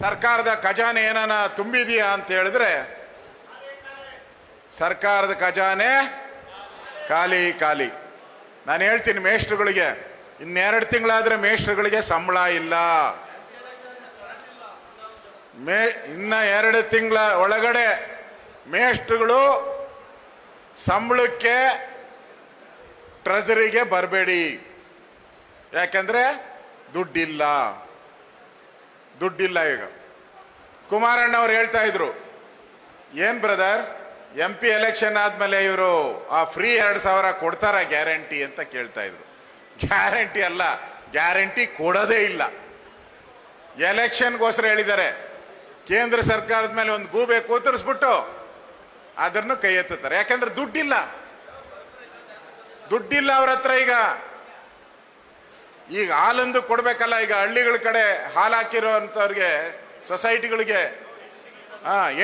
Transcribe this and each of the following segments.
ಸರ್ಕಾರದ ಖಜಾನೆ ಏನನ ತುಂಬಿದೆಯಾ ಅಂತ ಹೇಳಿದ್ರೆ ಸರ್ಕಾರದ ಖಜಾನೆ ಖಾಲಿ ಖಾಲಿ. ನಾನು ಹೇಳ್ತೀನಿ ಮೇಷ್ಟ್ರುಗಳಿಗೆ, ಇನ್ನೆರಡು ತಿಂಗಳಾದ್ರೆ ಮೇಷ್ಟ್ರುಗಳಿಗೆ ಸಂಬಳ ಇಲ್ಲ. ಇನ್ನ 2 ತಿಂಗಳ ಒಳಗಡೆ ಮೇಷ್ಟ್ರುಗಳು ಸಂಬಳಕ್ಕೆ ಟ್ರೆಜರಿಗೆ ಬರಬೇಡಿ. ಯಾಕಂದ್ರೆ ದುಡ್ಡಿಲ್ಲ. ಈಗ ಕುಮಾರಣ್ಣ ಅವ್ರು ಹೇಳ್ತಾ ಇದ್ರು, ಏನ್ ಬ್ರದರ್ MP ಎಲೆಕ್ಷನ್ ಆದ್ಮೇಲೆ ಇವರು ಆ ಫ್ರೀ 2,000 ಕೊಡ್ತಾರ ಗ್ಯಾರಂಟಿ ಅಂತ ಕೇಳ್ತಾ ಇದ್ರು. ಗ್ಯಾರಂಟಿ ಅಲ್ಲ, ಗ್ಯಾರಂಟಿ ಕೊಡೋದೇ ಇಲ್ಲ. ಎಲೆಕ್ಷನ್ಗೋಸ್ಕರ ಹೇಳಿದ್ದಾರೆ. ಕೇಂದ್ರ ಸರ್ಕಾರದ ಮೇಲೆ ಒಂದು ಗೂಬೆ ಕೂತರಿಸ್ಬಿಟ್ಟು ಅದನ್ನು ಕೈ ಎತ್ತುತ್ತಾರೆ. ಯಾಕಂದ್ರೆ ದುಡ್ಡಿಲ್ಲ ಅವ್ರ ಹತ್ರ. ಈಗ ಹಾಲಂದು ಕೊಡ್ಬೇಕಲ್ಲ. ಈಗ ಹಳ್ಳಿಗಳ ಕಡೆ ಹಾಲು ಹಾಕಿರೋಂಥವ್ರಿಗೆ ಸೊಸೈಟಿಗಳಿಗೆ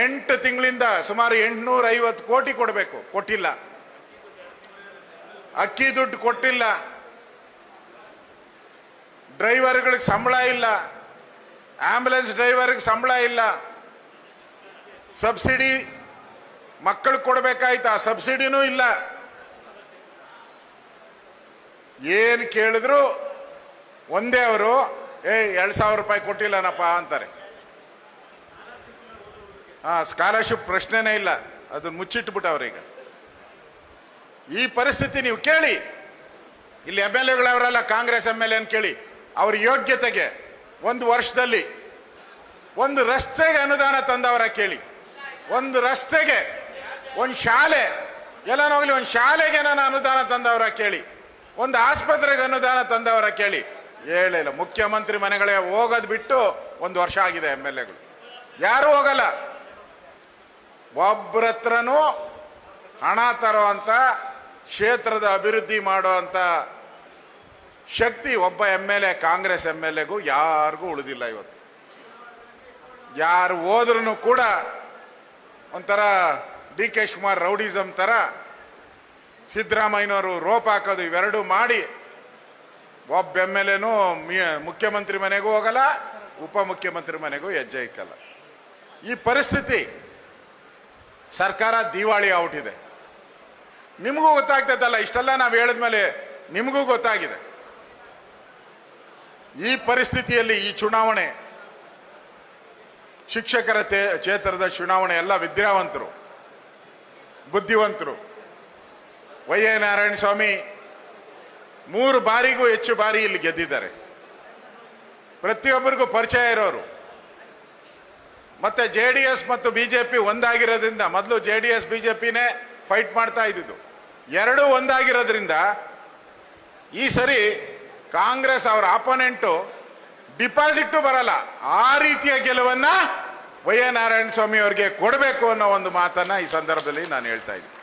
8 ತಿಂಗಳಿಂದ ಸುಮಾರು 850 ಕೋಟಿ ಕೊಡಬೇಕು, ಕೊಟ್ಟಿಲ್ಲ. ಅಕ್ಕಿ ದುಡ್ಡು ಕೊಟ್ಟಿಲ್ಲ. ಡ್ರೈವರ್ಗಳಿಗೆ ಸಂಬಳ ಇಲ್ಲ. ಆಂಬ್ಯುಲೆನ್ಸ್ ಡ್ರೈವರ್ಗೆ ಸಂಬಳ ಇಲ್ಲ. ಸಬ್ಸಿಡಿ ಮಕ್ಕಳು ಕೊಡ್ಬೇಕಾಯ್ತು, ಆ ಸಬ್ಸಿಡಿನೂ ಇಲ್ಲ. ಏನು ಕೇಳಿದ್ರು ಒಂದೇ, ಅವರು 2,000 ರೂಪಾಯಿ ಕೊಟ್ಟಿಲ್ಲನಪ್ಪ ಅಂತಾರೆ. ಸ್ಕಾಲರ್ಶಿಪ್ ಪ್ರಶ್ನೆನೇ ಇಲ್ಲ, ಅದನ್ನ ಮುಚ್ಚಿಟ್ಬಿಟ್ಟವ್ರೀಗ. ಈ ಪರಿಸ್ಥಿತಿ ನೀವು ಕೇಳಿ, ಇಲ್ಲಿ MLAಗಳವರೆಲ್ಲ ಕಾಂಗ್ರೆಸ್ MLA ಕೇಳಿ, ಅವ್ರ ಯೋಗ್ಯತೆಗೆ 1 ವರ್ಷದಲ್ಲಿ 1 ರಸ್ತೆಗೆ ಅನುದಾನ ತಂದವರ ಕೇಳಿ. 1 ರಸ್ತೆಗೆ, 1 ಶಾಲೆ, ಎಲ್ಲನೋಗ್ಲಿ 1 ಶಾಲೆಗೆ ನಾನು ಅನುದಾನ ತಂದವರ ಕೇಳಿ, 1 ಆಸ್ಪತ್ರೆಗೆ ಅನುದಾನ ತಂದವರ ಕೇಳಿ. ಹೇಳಿಲ್ಲ. ಮುಖ್ಯಮಂತ್ರಿ ಮನೆಗಳೇ ಹೋಗೋದು ಬಿಟ್ಟು 1 ವರ್ಷ ಆಗಿದೆ. MLAಗಳು ಯಾರು ಹೋಗಲ್ಲ. ಒಬ್ಬರ ಹತ್ರನೂ ಹಣ ತರುವಂತ, ಕ್ಷೇತ್ರದ ಅಭಿವೃದ್ಧಿ ಮಾಡುವಂತ ಶಕ್ತಿ ಒಬ್ಬ MLA, ಕಾಂಗ್ರೆಸ್ MLAಗೂ ಯಾರಿಗೂ ಉಳಿದಿಲ್ಲ. ಇವತ್ತು ಯಾರು ಹೋದ್ರೂ ಕೂಡ ಒಂಥರ DK ಶಿವಕುಮಾರ್ ರೌಡಿಸಮ್ ತರ, ಸಿದ್ದರಾಮಯ್ಯನವರು ರೋಪ್ ಹಾಕೋದು, ಇವೆರಡು ಮಾಡಿ ಒಬ್ಬ MLAನೂ ಮುಖ್ಯಮಂತ್ರಿ ಮನೆಗೂ ಹೋಗಲ್ಲ, ಉಪಮುಖ್ಯಮಂತ್ರಿ ಮನೆಗೂ ಹೆಜ್ಜೆ ಇಕ್ಕಲ್ಲ. ಈ ಪರಿಸ್ಥಿತಿ, ಸರ್ಕಾರ ದಿವಾಳಿ ಔಟ್ ಇದೆ. ನಿಮಗೂ ಗೊತ್ತಾಗ್ತದಲ್ಲ, ಇಷ್ಟೆಲ್ಲ ನಾವು ಹೇಳಿದ್ಮೇಲೆ ನಿಮಗೂ ಗೊತ್ತಾಗಿದೆ. ಈ ಪರಿಸ್ಥಿತಿಯಲ್ಲಿ ಈ ಚುನಾವಣೆ, ಶಿಕ್ಷಕರ ಕ್ಷೇತ್ರದ ಚುನಾವಣೆ, ಎಲ್ಲ ವಿದ್ಯಾವಂತರು, ಬುದ್ಧಿವಂತರು. YA ನಾರಾಯಣ ಸ್ವಾಮಿ 3 ಬಾರಿಗೂ ಹೆಚ್ಚು ಬಾರಿ ಇಲ್ಲಿ ಗೆದ್ದಿದ್ದಾರೆ. ಪ್ರತಿಯೊಬ್ಬರಿಗೂ ಪರಿಚಯ ಇರೋರು. ಮತ್ತೆ JDS ಮತ್ತು BJP ಒಂದಾಗಿರೋದ್ರಿಂದ, ಮೊದಲು JDS BJPನೇ ಫೈಟ್ ಮಾಡ್ತಾ ಇದ್ದಿದ್ದು, ಎರಡೂ ಒಂದಾಗಿರೋದ್ರಿಂದ ಈ ಸರಿ ಕಾಂಗ್ರೆಸ್ ಅವರ ಅಪೋನೆಂಟು ಡಿಪಾಸಿಟ್ ಬರಲ್ಲ. ಆ ರೀತಿಯ ಗೆಲುವನ್ನ YA ನಾರಾಯಣ ಸ್ವಾಮಿ ಅವರಿಗೆ ಕೊಡಬೇಕು ಅನ್ನೋ ಒಂದು ಮಾತನ್ನ ಈ ಸಂದರ್ಭದಲ್ಲಿ ನಾನು ಹೇಳ್ತಾ ಇದ್ದೀನಿ.